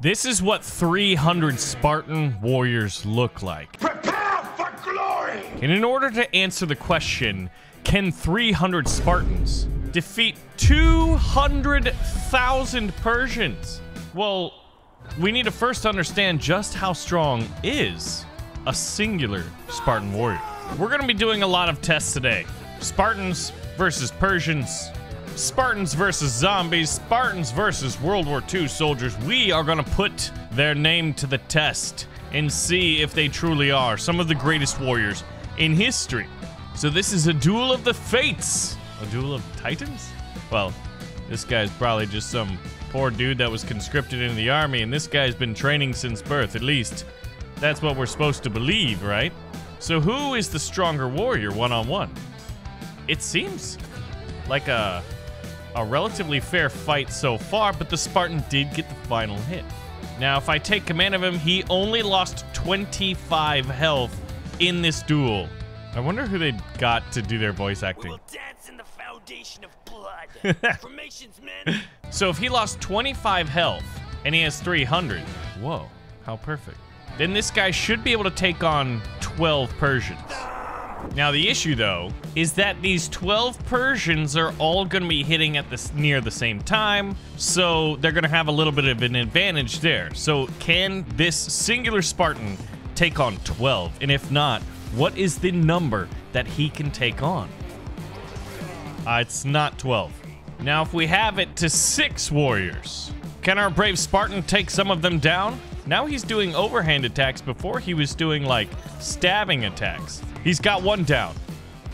This is what 300 Spartan warriors look like. Prepare for glory! And in order to answer the question, can 300 Spartans defeat 200,000 Persians? Well, we need to first understand just how strong is a singular Spartan warrior. We're going to be doing a lot of tests today. Spartans versus Persians. Spartans versus zombies, Spartans versus World War II soldiers. We are going to put their name to the test and see if they truly are some of the greatest warriors in history. So this is a duel of the fates. A duel of titans? Well, this guy's probably just some poor dude that was conscripted into the army, and this guy's been training since birth. At least, that's what we're supposed to believe, right? So who is the stronger warrior one-on-one? It seems like a relatively fair fight so far, but the Spartan did get the final hit. Now, if I take command of him, he only lost 25 health in this duel. I wonder who they got to do their voice acting. We will dance in the foundation of blood. Formations, men. So if he lost 25 health and he has 300, whoa, how perfect. Then this guy should be able to take on 12 Persians. Now the issue though is that these 12 Persians are all going to be hitting at near the same time, so they're going to have a little bit of an advantage there. So can this singular Spartan take on 12? And if not, what is the number that he can take on? It's not 12. Now if we have it to 6 warriors, can our brave Spartan take some of them down? Now he's doing overhand attacks. Before he was doing like stabbing attacks. He's got one down.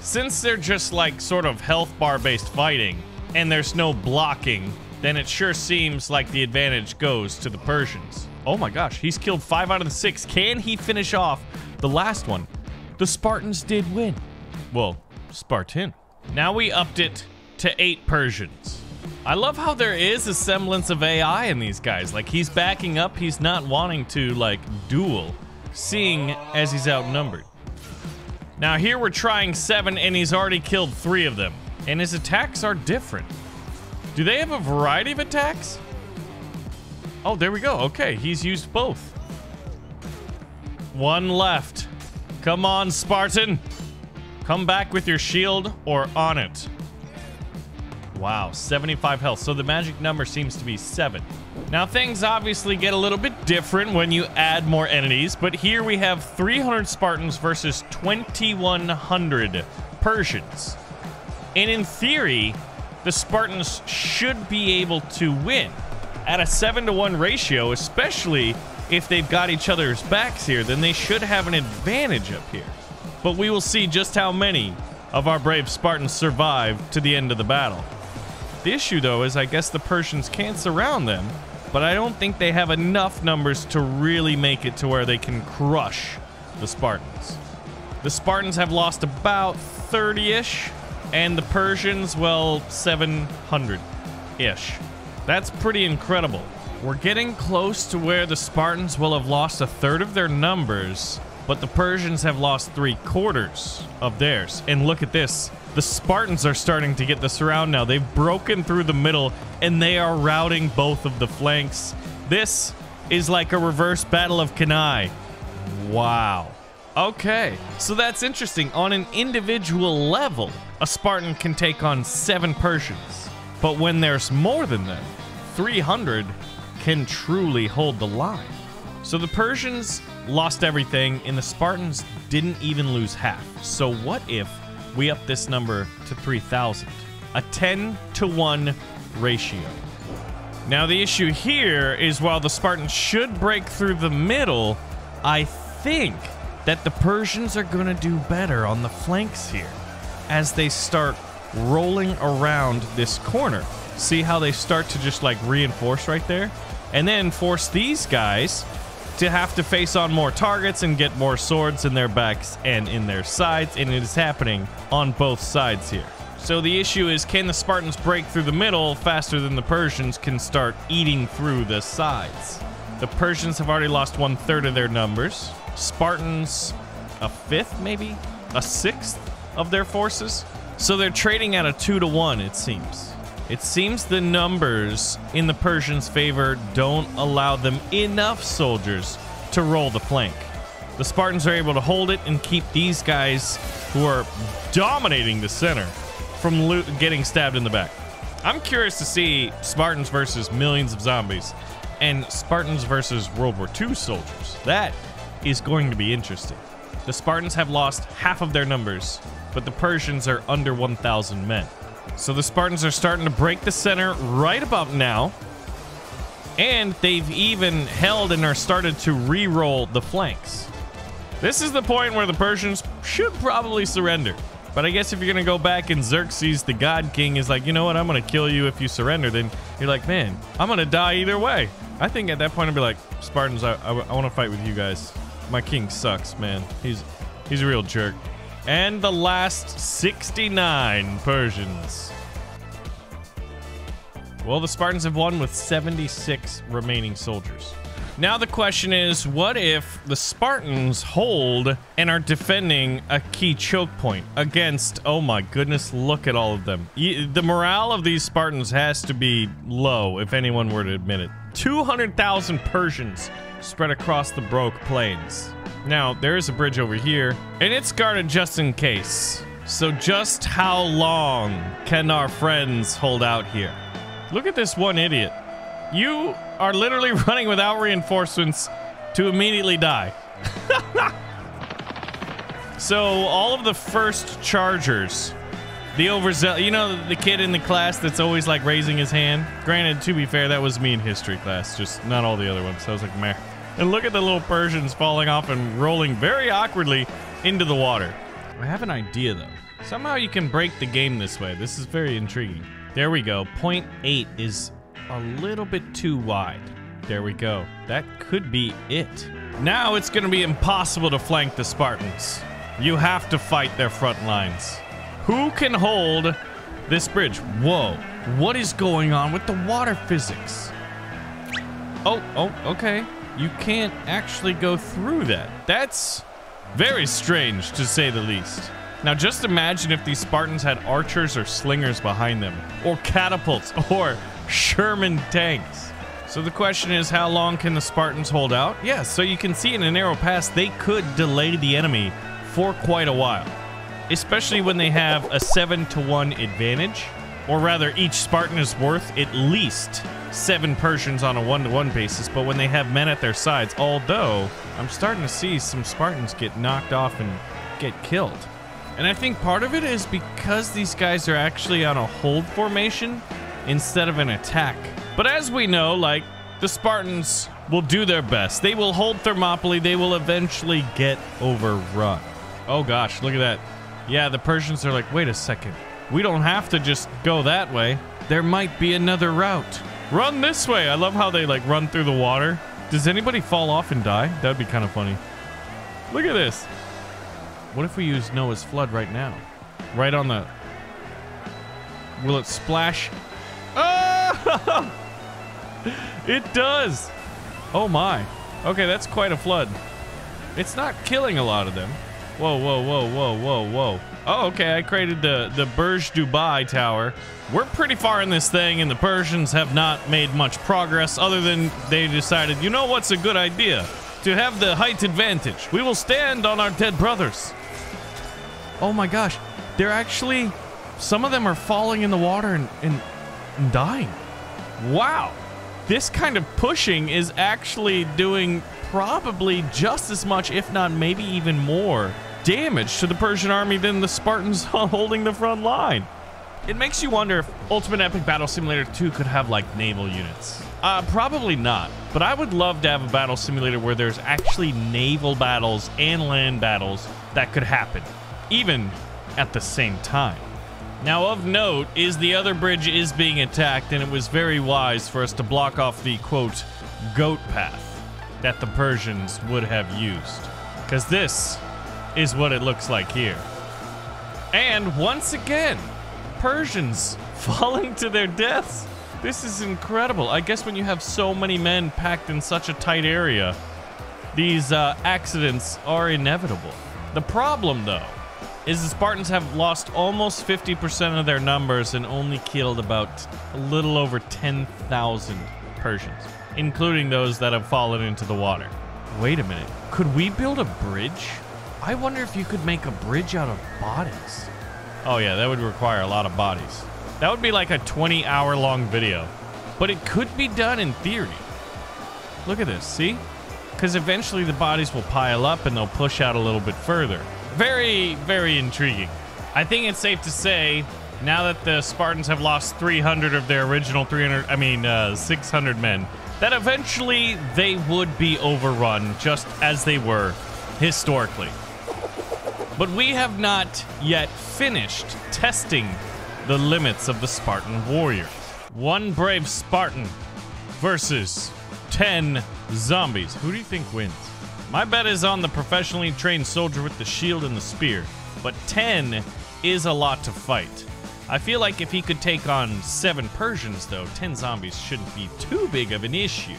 Since they're just like sort of health bar based fighting and there's no blocking, then it sure seems like the advantage goes to the Persians. Oh my gosh, he's killed 5 out of the 6. Can he finish off the last one? The Spartans did win. Well, Spartan. Now we upped it to 8 Persians. I love how there is a semblance of AI in these guys. Like he's backing up, he's not wanting to like duel, seeing as he's outnumbered. Now here we're trying 7 and he's already killed 3 of them. And his attacks are different. Do they have a variety of attacks? Oh, there we go. Okay, he's used both. 1 left. Come on, Spartan. Come back with your shield or on it. Wow, 75 health. So the magic number seems to be 7. Now things obviously get a little bit different when you add more entities, but here we have 300 Spartans versus 2,100 Persians. And in theory, the Spartans should be able to win at a 7-to-1 ratio, especially if they've got each other's backs here, then they should have an advantage up here. But we will see just how many of our brave Spartans survive to the end of the battle. The issue, though, is I guess the Persians can't surround them, but I don't think they have enough numbers to really make it to where they can crush the Spartans. The Spartans have lost about 30-ish, and the Persians, well, 700-ish. That's pretty incredible. We're getting close to where the Spartans will have lost 1/3 of their numbers, but the Persians have lost 3/4 of theirs. And look at this. The Spartans are starting to get the surround now. They've broken through the middle, and they are routing both of the flanks. This is like a reverse battle of Cannae. Wow. Okay, so that's interesting. On an individual level, a Spartan can take on 7 Persians. But when there's more than them, 300 can truly hold the line. So the Persians lost everything, and the Spartans didn't even lose half. So what if we up this number to 3,000? A 10-to-1 ratio. Now the issue here is while the Spartans should break through the middle, I think that the Persians are going to do better on the flanks here as they start rolling around this corner. See how they start to just like reinforce right there? And then force these guys to have to face on more targets and get more swords in their backs and in their sides, and it is happening on both sides here. So the issue is, can the Spartans break through the middle faster than the Persians can start eating through the sides? The Persians have already lost 1/3 of their numbers. Spartans, a 5th maybe? A 6th of their forces? So they're trading at a 2-to-1, it seems. It seems the numbers in the Persians' favor don't allow them enough soldiers to roll the flank. The Spartans are able to hold it and keep these guys who are dominating the center from getting stabbed in the back. I'm curious to see Spartans versus millions of zombies and Spartans versus World War II soldiers. That is going to be interesting. The Spartans have lost half of their numbers, but the Persians are under 1,000 men. So the Spartans are starting to break the center right about now. And they've even held and are started to re-roll the flanks. This is the point where the Persians should probably surrender. But I guess if you're going to go back and Xerxes, the God King, is like, you know what, I'm going to kill you if you surrender, then you're like, man, I'm going to die either way. I think at that point I'd be like, Spartans, I want to fight with you guys. My king sucks, man. He's a real jerk. And the last 69 Persians. Well, the Spartans have won with 76 remaining soldiers. Now the question is, what if the Spartans hold and are defending a key choke point against, oh my goodness, look at all of them. The morale of these Spartans has to be low, if anyone were to admit it. 200,000 Persians spread across the broke plains. Now, there is a bridge over here, and it's guarded just in case. So just how long can our friends hold out here? Look at this one idiot. You are literally running without reinforcements to immediately die. So all of the first chargers, the overzealous, you know, the kid in the class that's always like raising his hand. Granted, to be fair, that was me in history class, just not all the other ones. So I was like, meh. And look at the little Persians falling off and rolling very awkwardly into the water. I have an idea though. Somehow you can break the game this way. This is very intriguing. There we go. 0.8 is a little bit too wide. There we go. That could be it. Now it's going to be impossible to flank the Spartans. You have to fight their front lines. Who can hold this bridge? Whoa. What is going on with the water physics? Oh, okay. You can't actually go through that. That's very strange, to say the least. Now, just imagine if these Spartans had archers or slingers behind them, or catapults, or Sherman tanks. So the question is, how long can the Spartans hold out? Yeah, so you can see in a narrow pass, they could delay the enemy for quite a while, especially when they have a 7-to-1 advantage, or rather, each Spartan is worth at least 7 Persians on a 1-to-1 basis, but when they have men at their sides, although I'm starting to see some Spartans get knocked off and get killed. And I think part of it is because these guys are actually on a hold formation instead of an attack. But as we know, like, the Spartans will do their best. They will hold Thermopylae. They will eventually get overrun. Oh gosh, look at that. Yeah, the Persians are like, wait a second. We don't have to just go that way. There might be another route. Run this way. I love how they like run through the water. Does anybody fall off and die? That'd be kind of funny. Look at this. What if we use Noah's flood right now? Right on the... Will it splash? Oh! It does. Oh my. Okay, that's quite a flood. It's not killing a lot of them. Whoa, whoa, whoa, whoa, whoa, whoa. Oh, okay, I created the Burj Dubai Tower. We're pretty far in this thing, and the Persians have not made much progress other than they decided, you know what's a good idea? To have the height advantage. We will stand on our dead brothers. Oh my gosh. They're actually... Some of them are falling in the water and dying. Wow. This kind of pushing is actually doing probably just as much, if not maybe even more, damage to the Persian army than the Spartans holding the front line. It makes you wonder if Ultimate Epic Battle Simulator 2 could have, like, naval units. Probably not. But I would love to have a battle simulator where there's actually naval battles and land battles that could happen, even at the same time. Now, of note is the other bridge is being attacked, and it was very wise for us to block off the, quote, goat path that the Persians would have used. Because this is what it looks like here. And once again, Persians falling to their deaths. This is incredible. I guess when you have so many men packed in such a tight area, these accidents are inevitable. The problem, though, is the Spartans have lost almost 50% of their numbers and only killed about a little over 10,000 Persians, including those that have fallen into the water. Wait a minute. Could we build a bridge? I wonder if you could make a bridge out of bodies. Oh yeah, that would require a lot of bodies. That would be like a 20-hour-long video. But it could be done in theory. Look at this, see? Because eventually the bodies will pile up and they'll push out a little bit further. Very, very intriguing. I think it's safe to say, now that the Spartans have lost 300 of their original 600 men, that eventually they would be overrun just as they were historically. But we have not yet finished testing the limits of the Spartan warrior. One brave Spartan versus 10 zombies. Who do you think wins? My bet is on the professionally trained soldier with the shield and the spear, but 10 is a lot to fight. I feel like if he could take on 7 Persians, though, 10 zombies shouldn't be too big of an issue.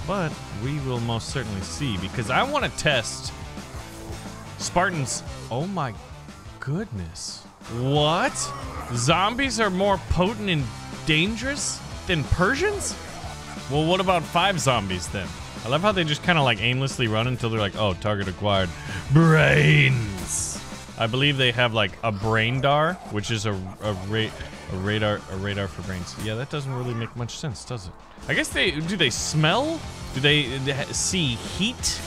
But we will most certainly see, because I want to test Spartans. Oh my goodness. What? Zombies are more potent and dangerous than Persians? Well, what about 5 zombies then? I love how they just kind of like aimlessly run until they're like, oh, target acquired. Brains. I believe they have like a brain dar, which is a radar for brains. Yeah, that doesn't really make much sense, does it? I guess do they smell? Do they see heat?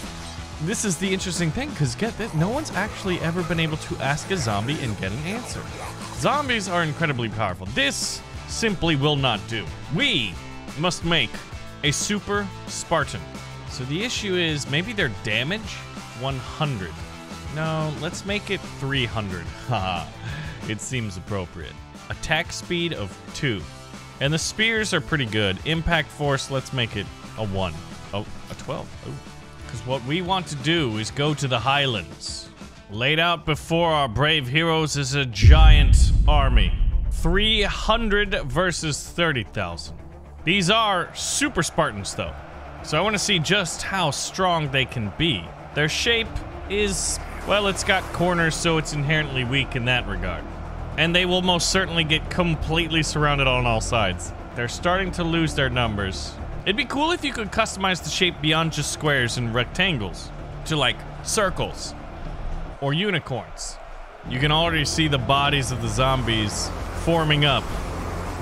This is the interesting thing, because get this, no one's actually ever been able to ask a zombie and get an answer. Zombies are incredibly powerful. This simply will not do. We must make a super Spartan. So the issue is maybe their damage 100. No, let's make it 300. Haha, it seems appropriate. Attack speed of 2. And the spears are pretty good. Impact force, let's make it a 1. Oh, a 12. Oh. Because what we want to do is go to the highlands. Laid out before our brave heroes is a giant army. 300 versus 30,000. These are super Spartans, though. So I want to see just how strong they can be. Their shape is, well, it's got corners, so it's inherently weak in that regard. And they will most certainly get completely surrounded on all sides. They're starting to lose their numbers. It'd be cool if you could customize the shape beyond just squares and rectangles to like circles or unicorns. You can already see the bodies of the zombies forming up.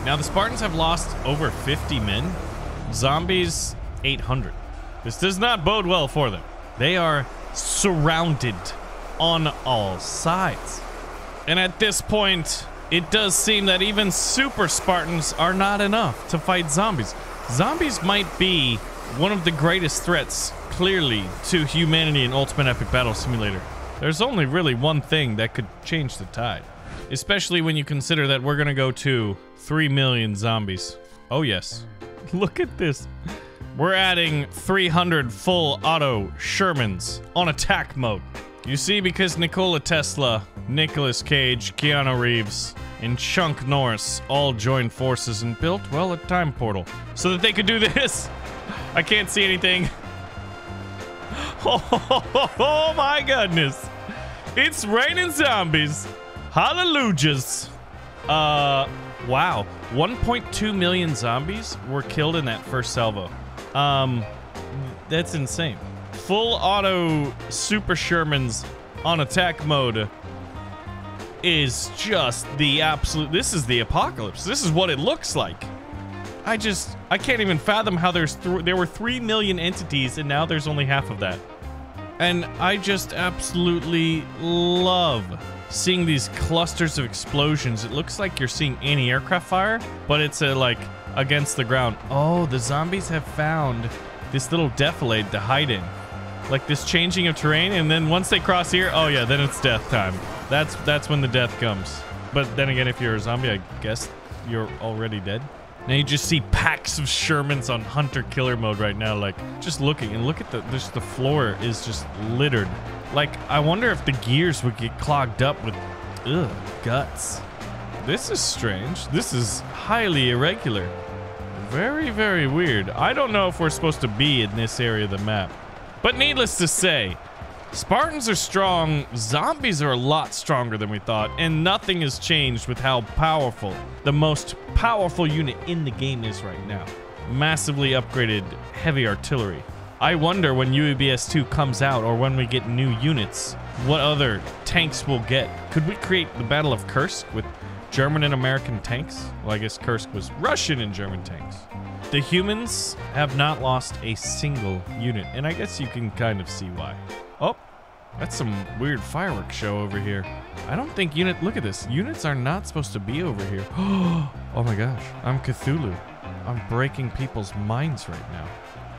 Now the Spartans have lost over 50 men. Zombies 800. This does not bode well for them. They are surrounded on all sides. And at this point, it does seem that even super Spartans are not enough to fight zombies. Zombies might be one of the greatest threats, clearly, to humanity in Ultimate Epic Battle Simulator. There's only really one thing that could change the tide. Especially when you consider that we're gonna go to 3 million zombies. Oh yes. Look at this. We're adding 300 full auto Shermans on attack mode. You see, because Nikola Tesla, Nicolas Cage, Keanu Reeves, and Chunk Norris all joined forces and built, well, a time portal so that they could do this. I can't see anything. Oh my goodness. It's raining zombies. Hallelujahs. Wow. 1.2 million zombies were killed in that first salvo. That's insane. Full auto super Shermans on attack mode is just the absolute, this is the apocalypse. This is what it looks like. I can't even fathom how there were 3 million entities and now there's only half of that. And I just absolutely love seeing these clusters of explosions. It looks like you're seeing anti-aircraft fire, but it's like against the ground. Oh, the zombies have found this little defilade to hide in. Like this changing of terrain, and then once they cross here, oh yeah, then it's death time. That's when the death comes. But then again, if you're a zombie, I guess you're already dead. Now you just see packs of Shermans on hunter-killer mode right now, like just looking, and look at the floor is just littered. Like, I wonder if the gears would get clogged up with, guts. This is strange. This is highly irregular. Very, very weird. I don't know if we're supposed to be in this area of the map. But needless to say, Spartans are strong. Zombies are a lot stronger than we thought. And nothing has changed with how powerful the most powerful unit in the game is right now. Massively upgraded heavy artillery. I wonder when UEBS 2 comes out or when we get new units, what other tanks we'll get. Could we create the Battle of Kursk with German and American tanks? Well, I guess Kursk was Russian and German tanks. The humans have not lost a single unit, and I guess you can kind of see why. Oh, that's some weird fireworks show over here. I don't think look at this. Units are not supposed to be over here. Oh my gosh, I'm Cthulhu. I'm breaking people's minds right now.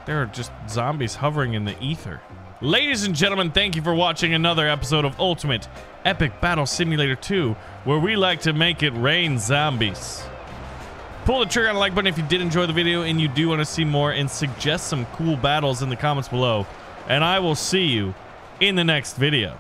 There are just zombies hovering in the ether. Ladies and gentlemen, thank you for watching another episode of Ultimate Epic Battle Simulator 2, where we like to make it rain zombies. Pull the trigger on the like button if you did enjoy the video and you do want to see more, and suggest some cool battles in the comments below. And I will see you in the next video.